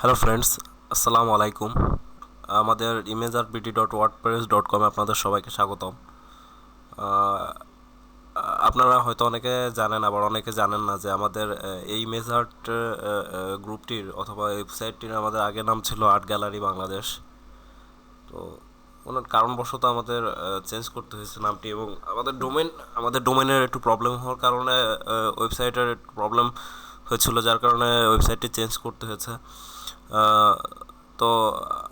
Hello friends, আসসালামু আলাইকুম। আমাদের imageartbt.wordpress.com-এ আপনাদের সবাইকে স্বাগতম। আহ, আপনারা হয়তো অনেকে জানেন, আবার অনেকে জানেন না যে আমাদের এই ইমেজ আর্ট গ্রুপটির অথবা ওয়েবসাইটটির আমাদের আগের নাম ছিল আর্ট গ্যালারি বাংলাদেশ। তো ওনার কারণবশত আমাদের চেঞ্জ করতে হয়েছে নামটি, এবং আমাদের ডোমেনের একটু প্রবলেম হওয়ার কারণে ওয়েবসাইটের একটু প্রবলেম হয়েছিল, যার কারণে ওয়েবসাইটটি চেঞ্জ করতে হয়েছে। আহ, তো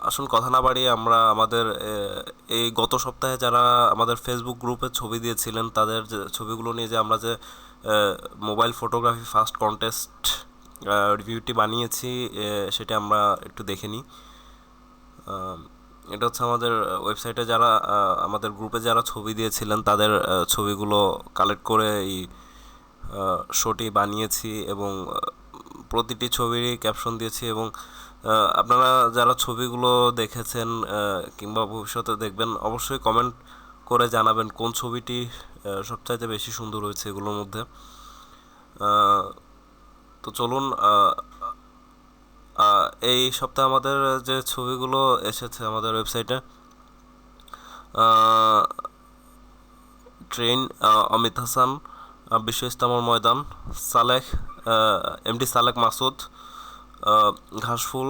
আসুন কথা না বাড়িয়ে আমরা আমাদের এই গত সপ্তাহে যারা আমাদের ফেসবুক গ্রুপে ছবি দিয়েছিলেন তাদের যে ছবিগুলো নিয়ে যে আমরা যে মোবাইল ফটোগ্রাফি ফার্স্ট কন্টেস্ট রিভিউটি বানিয়েছি, সেটা আমরা একটু দেখে নিই। এটা হচ্ছে আমাদের ওয়েবসাইটে যারা আমাদের গ্রুপে যারা ছবি দিয়েছিলেন তাদের ছবিগুলো কালেক্ট করে এই শোটি বানিয়েছি, এবং প্রতিটি ছবিরই ক্যাপশন দিয়েছি। এবং আপনারা যারা ছবিগুলো দেখেছেন কিংবা ভবিষ্যতে দেখবেন, অবশ্যই কমেন্ট করে জানাবেন কোন ছবিটি সবচাইতে বেশি সুন্দর হয়েছে এগুলোর মধ্যে। তো চলুন, এই সপ্তাহে আমাদের যে ছবিগুলো এসেছে আমাদের ওয়েবসাইটে, ট্রেন, অমিত হাসান, বিশ্ব ইস্তামর ময়দান, সালেহ, এমডি সালেক মাসুদ, ঘাসফুল,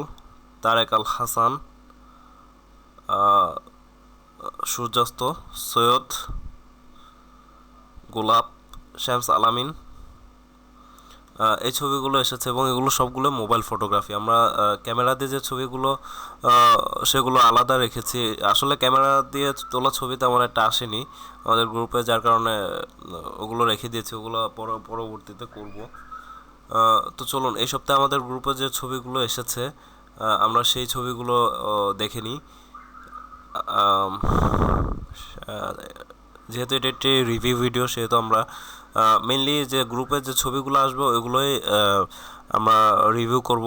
তারেক আল হাসান, সূর্যাস্ত, সৈয়দ, গোলাপ, শামস আলামিন, এই ছবিগুলো এসেছে, এবং এগুলো সবগুলো মোবাইল ফটোগ্রাফি। আমরা ক্যামেরা দিয়ে যে ছবিগুলো সেগুলো আলাদা রেখেছি। আসলে ক্যামেরা দিয়ে তোলা ছবি তেমন একটা আসেনি আমাদের গ্রুপে, যার কারণে ওগুলো রেখে দিয়েছি, ওগুলো পরবর্তীতে করব। তো চলুন, এই সপ্তাহে আমাদের গ্রুপে যে ছবিগুলো এসেছে আমরা সেই ছবিগুলো দেখে নিই। যেহেতু এটি একটি রিভিউ ভিডিও, সেহেতু আমরা মেনলি যে গ্রুপে যে ছবিগুলো আসবে ওইগুলোই আমরা রিভিউ করব।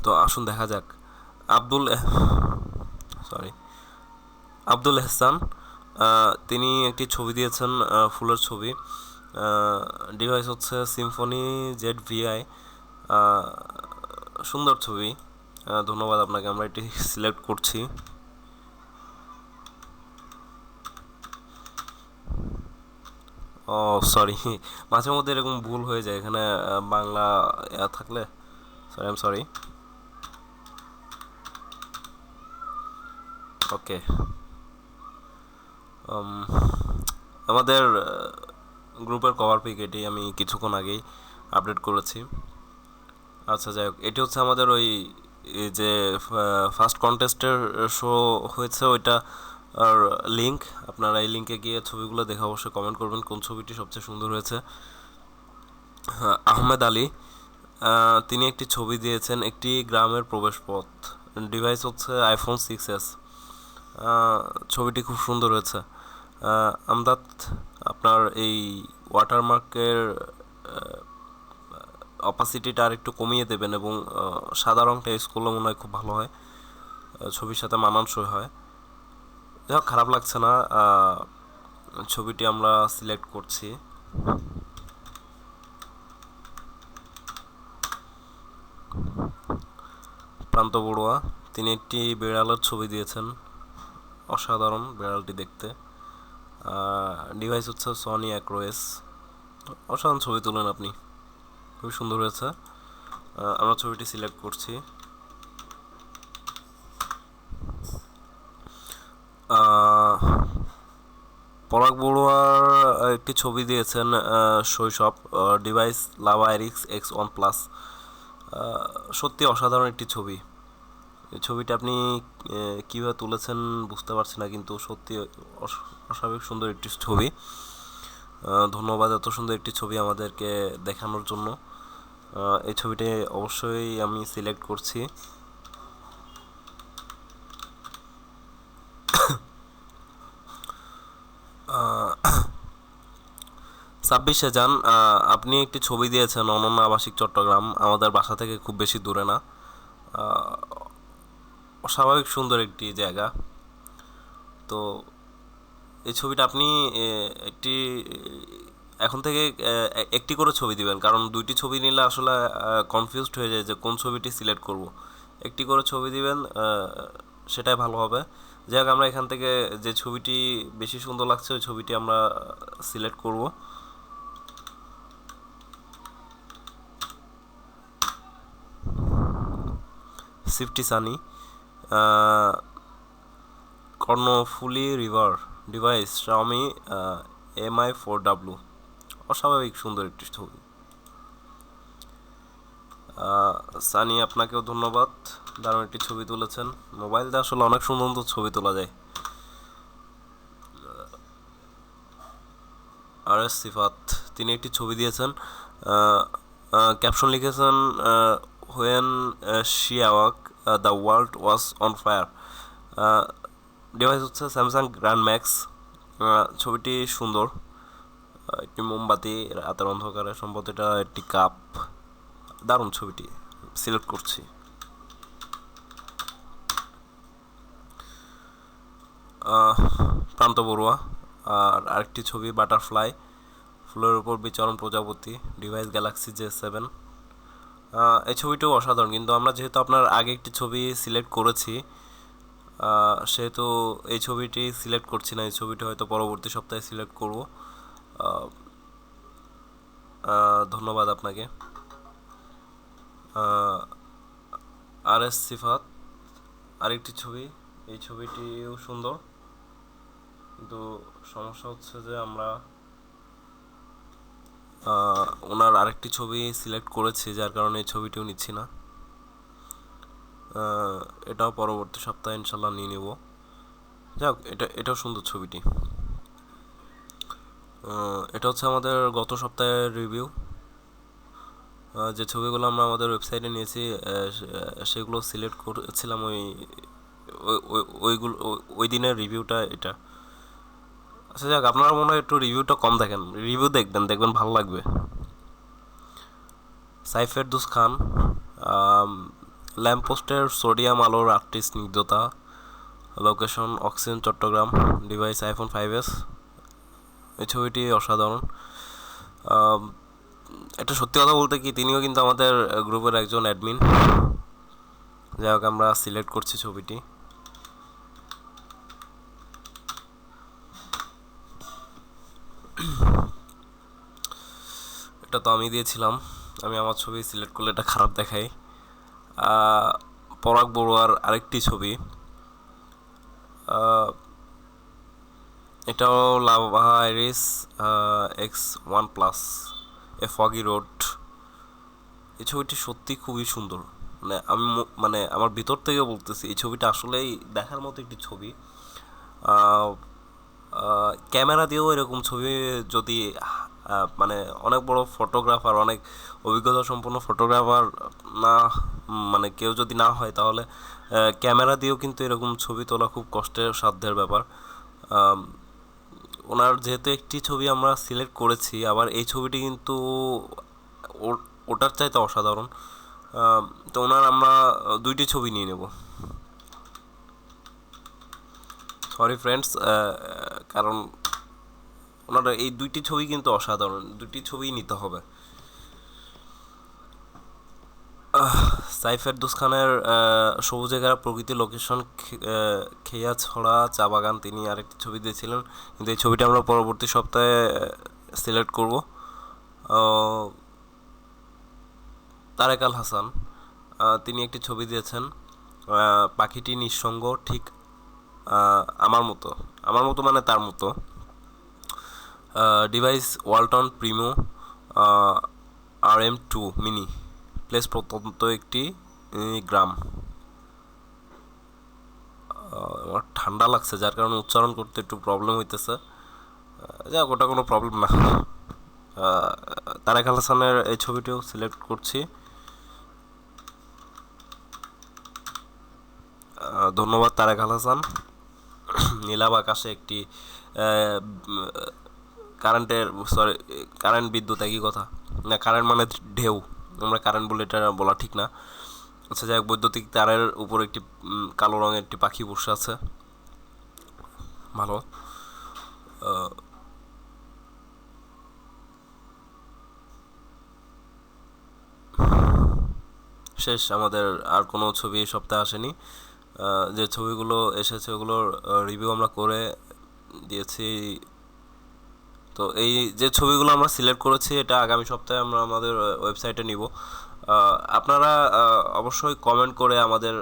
তো আসুন দেখা যাক। আব্দুল সরি আব্দুল এহসান, তিনি একটি ছবি দিয়েছেন, ফুলের ছবি। ডিভাইস হচ্ছে সিম্ফনি ZVI। সুন্দর ছবি, ধন্যবাদ আপনাকে। আমরা এটি সিলেক্ট করছি। ও সরি, মাঝে মধ্যে এরকম ভুল হয়ে যায় এখানে বাংলা থাকলে। Sorry, I am sorry. Okay, আমাদের গ্রুপের কভার পিক এটি আমি কিছুক্ষণ আগেই আপডেট করেছি। আচ্ছা, যাই হোক, এটি হচ্ছে আমাদের ওই যে ফার্স্ট কন্টেস্টের শো হয়েছে ওইটা আর লিঙ্ক। আপনারা এই লিঙ্কে গিয়ে ছবিগুলো দেখে অবশ্যই কমেন্ট করবেন কোন ছবিটি সবচেয়ে সুন্দর হয়েছে। আহমেদ আলী, তিনি একটি ছবি দিয়েছেন, একটি গ্রামের প্রবেশপথ। ডিভাইস হচ্ছে iPhone 6s। ছবিটি খুব সুন্দর হয়েছে। আমদাদ, আপনার এই ওয়াটারমার্কের অপাসিটিটা আর একটু কমিয়ে দেবেন, এবং সাদা রঙটা ইউজ করলে মনে হয় খুব ভালো হয়, ছবির সাথে মানানসই হয়। যাই হোক, খারাপ লাগছে না। ছবিটি আমরা সিলেক্ট করছি। প্রান্ত বড়ুয়া, তিনি একটি বিড়ালের ছবি দিয়েছেন, অসাধারণ বিড়ালটি দেখতে। ডিভাইস হচ্ছে সনি অ্যাক্রোএস। অসাধারণ ছবি তুলেন আপনি, খুবই সুন্দর হয়েছে। আমরা ছবিটি সিলেক্ট করছি। পরাগ বড়ুয়ার একটি ছবি দিয়েছেন, শৈশব। Device Lava Iris X1+। সত্যি অসাধারণ একটি ছবি। এই ছবিটা আপনি কীভাবে তুলেছেন বুঝতে পারছি না, কিন্তু সত্যি অস্বাভাবিক সুন্দর একটি ছবি। ধন্যবাদ এত সুন্দর একটি ছবি আমাদেরকে দেখানোর জন্য। এই ছবিটি অবশ্যই আমি সিলেক্ট করছি। 26-এ যান, আপনি একটি ছবি দিয়েছেন, অনন্য আবাসিক চট্টগ্রাম, আমাদের বাসা থেকে খুব বেশি দূরে না। অস্বাভাবিক সুন্দর একটি জায়গা। তো এই ছবিটা আপনি একটি এখন থেকে একটি করে ছবি দিবেন, কারণ দুইটি ছবি নিলে আসলে কনফিউজড হয়ে যায় যে কোন ছবিটি সিলেক্ট করব। একটি করে ছবি দিবেন, সেটাই ভালো হবে। যাই হোক, আমরা এখান থেকে যে ছবিটি বেশি সুন্দর লাগছে ওই ছবিটি আমরা সিলেক্ট করব। সিফটি সানি, Karnaphuli river, device Xiaomi Mi4W। অস্বাভাবিক সুন্দর একটি ছবি। সানি, আপনাকেও ধন্যবাদ, দারুণ একটি ছবি তুলেছেন। মোবাইল দিয়ে আসলে অনেক সুন্দর সুন্দর ছবি তোলা যায়। আর এস সিফাত, তিনি একটি ছবি দিয়েছেন, ক্যাপশন লিখেছেন when she awake the world was on fire. Device হচ্ছে স্যামসাং গ্র্যান্ড ম্যাক্স। ছবিটি সুন্দর, একটি মোমবাতি রাতের অন্ধকারে, সম্ভবত এটা একটি কাপ। দারুণ ছবিটি, সিলেক্ট করছি। প্রান্ত বড়ুয়া, আর আরেকটি ছবি বাটারফ্লাই, ফুলের উপর বিচরণ প্রজাপতি, ডিভাইস গ্যালাক্সি J7। এই ছবিটিও অসাধারণ, কিন্তু আমরা যেহেতু আপনার আগে একটি ছবি সিলেক্ট করেছি, সেহেতু এই ছবিটি সিলেক্ট করছি না। এই ছবিটি হয়তো পরবর্তী সপ্তাহে সিলেক্ট করব। ধন্যবাদ আপনাকে। আর এস সিফাত, আরেকটি ছবি, এই ছবিটিও সুন্দর, কিন্তু সমস্যা হচ্ছে যে আমরা ওনার আরেকটি ছবি সিলেক্ট করেছি, যার কারণে এই ছবিটিও নিচ্ছি না। এটাও পরবর্তী সপ্তাহে ইনশাল্লাহ নিয়ে নেব। যাক, এটাও সুন্দর ছবিটি। এটা হচ্ছে আমাদের গত সপ্তাহের রিভিউ। যে ছবিগুলো আমরা আমাদের ওয়েবসাইটে নিয়েছি সেগুলো সিলেক্ট করেছিলাম ওইগুলো ওই দিনের রিভিউটা এটা। আচ্ছা যাক, আপনারা মনে হয় একটু রিভিউটা কম দেখেন, রিভিউ দেখবেন ভালো লাগবে। সাইফেরদৌস খান, ল্যাম্পপোস্টের সোডিয়াম আলোর 8টি স্নিগ্ধতা, location oxygen Chittagong, device iPhone 5s। এই ছবিটি অসাধারণ। এটা সত্যি কথা বলতে কি, তিনিও কিন্তু আমাদের গ্রুপের একজন অ্যাডমিন। যাই হোক, আমরা সিলেক্ট করছি ছবিটি। এটা তো আমি দিয়েছিলাম, আমি আমার ছবি সিলেক্ট করলে এটা খারাপ দেখাই। পরাগ বড়ুয়ার আরেকটি ছবি, এটাও লাভা আইরিস X1+, এ ফগি রোড। এই ছবিটি সত্যি খুবই সুন্দর, মানে আমি মানে আমার ভিতর থেকে বলতেছি এই ছবিটা আসলেই দেখার মতো একটি ছবি। ক্যামেরা দিয়েও এরকম ছবি যদি মানে অনেক বড় ফটোগ্রাফার, অনেক অভিজ্ঞতা সম্পন্ন ফটোগ্রাফার না, মানে কেউ যদি না হয়, তাহলে ক্যামেরা দিয়েও কিন্তু এরকম ছবি তোলা খুব কষ্টের সাধ্যের ব্যাপার। ওনার যেহেতু একটি ছবি আমরা সিলেক্ট করেছি, আবার এই ছবিটি কিন্তু ওটার চাইতে অসাধারণ, তো ওনার আমরা দুইটি ছবি নিয়ে নেব। সরি ফ্রেন্ডস, কারণ ওনার এই দুইটি ছবি কিন্তু অসাধারণ, দুইটি ছবি নিতে হবে। সাইফেরদৌস খানের সবুজে ঘেরা প্রকৃতি, লোকেশন খেয়াছড়া চা বাগান, তিনি আরেকটি ছবি দিয়েছিলেন, কিন্তু এই ছবিটা আমরা পরবর্তী সপ্তাহে সিলেক্ট করব। তারেক আল হাসান, তিনি একটি ছবি দিয়েছেন, পাখিটি নিঃসঙ্গ, ঠিক আমার মতো মানে তার মতো। Device Walton Primo RM2 mini, place প্রত্যন্ত একটি গ্রাম। আমার ঠান্ডা লাগছে, যার কারণে উচ্চারণ করতে একটু প্রবলেম হইতেছে। যাক, ওটা কোনো প্রবলেম না। তারেক আল হাসানের এই ছবিটিও সিলেক্ট করছি। ধন্যবাদ তারেক আল হাসান। নীলাভ আকাশে একটি কারেন্ট বিদ্যুৎ একই কথা, না কারেন্ট মানে ঢেউ, আমরা কারেন্ট বলে এটা বলা ঠিক না। আচ্ছা যাই হোক, বৈদ্যুতিক তারের উপর একটি কালো রঙের একটি পাখি বসে আছে, ভালো। শেষ, আমাদের আর কোনো ছবি এই সপ্তাহে আসেনি। যে ছবিগুলো এসেছে ওগুলোর রিভিউ আমরা করে দিয়েছি। তো এই যে ছবিগুলো আমরা সিলেক্ট করেছি এটা আগামী সপ্তাহে আমরা আমাদের ওয়েবসাইটে নিব। আপনারা অবশ্যই কমেন্ট করে আমাদের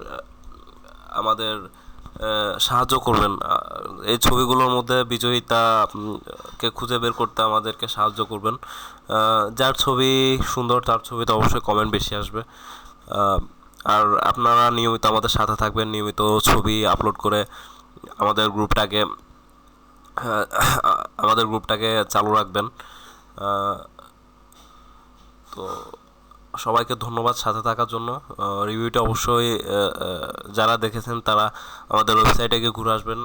আমাদের সাহায্য করবেন। এই ছবিগুলোর মধ্যে বিজয়িতা কে খুঁজে বের করতে আমাদেরকে সাহায্য করবেন। যার ছবি সুন্দর তার ছবিতে অবশ্যই কমেন্ট বেশি আসবে। আর আপনারা নিয়মিত আমাদের সাথে থাকবেন, নিয়মিত ছবি আপলোড করে আমাদের গ্রুপটাকে আমাদের গ্রুপটাকে চালু রাখবেন। তো সবাইকে ধন্যবাদ সাথে থাকার জন্য। রিভিউটা অবশ্যই যারা দেখেছেন তারা আমাদের ওয়েবসাইটে গিয়ে ঘুরে আসবেন।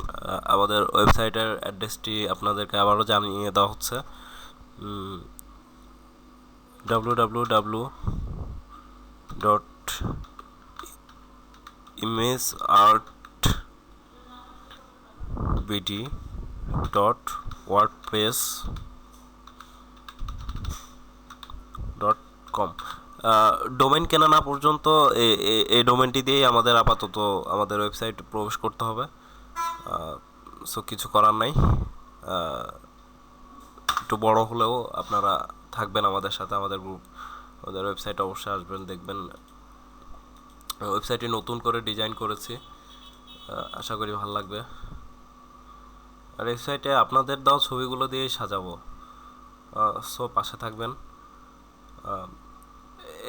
আমাদের ওয়েবসাইটের অ্যাড্রেসটি আপনাদেরকে আবারও জানিয়ে দেওয়া হচ্ছে, www.imageartbd.wordpress.com। ডোমেইন কেনা না পর্যন্ত এই ডোমেইনটি দিয়েই আমাদের আপাতত আমাদের ওয়েবসাইট প্রবেশ করতে হবে। সো কিছু করার নাই। একটু বড় হলেও আপনারা থাকবেন আমাদের সাথে, আমাদের গ্রুপ আমাদের ওয়েবসাইটে অবশ্যই আসবেন, দেখবেন। ওয়েবসাইটটি নতুন করে ডিজাইন করেছি, আশা করি ভালো লাগবে। আর ওয়েবসাইটে আপনাদের দেওয়া ছবিগুলো দিয়েই সাজাবো, সো পাশে থাকবেন।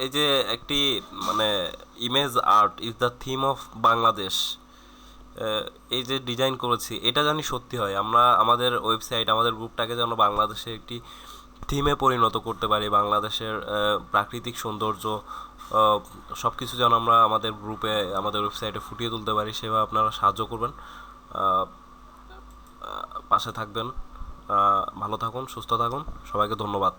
এই যে একটি মানে image art is the theme of Bangladesh, এই যে ডিজাইন করেছি এটা জানি সত্যি হয়। আমরা আমাদের ওয়েবসাইট আমাদের গ্রুপটাকে যেন বাংলাদেশের একটি থিমে পরিণত করতে পারি। বাংলাদেশের প্রাকৃতিক সৌন্দর্য সব কিছু যেন আমরা আমাদের গ্রুপে আমাদের ওয়েবসাইটে ফুটিয়ে তুলতে পারি, সেভাবে আপনারা সাহায্য করবেন, পাশে থাকবেন। ভালো থাকুন, সুস্থ থাকুন, সবাইকে ধন্যবাদ।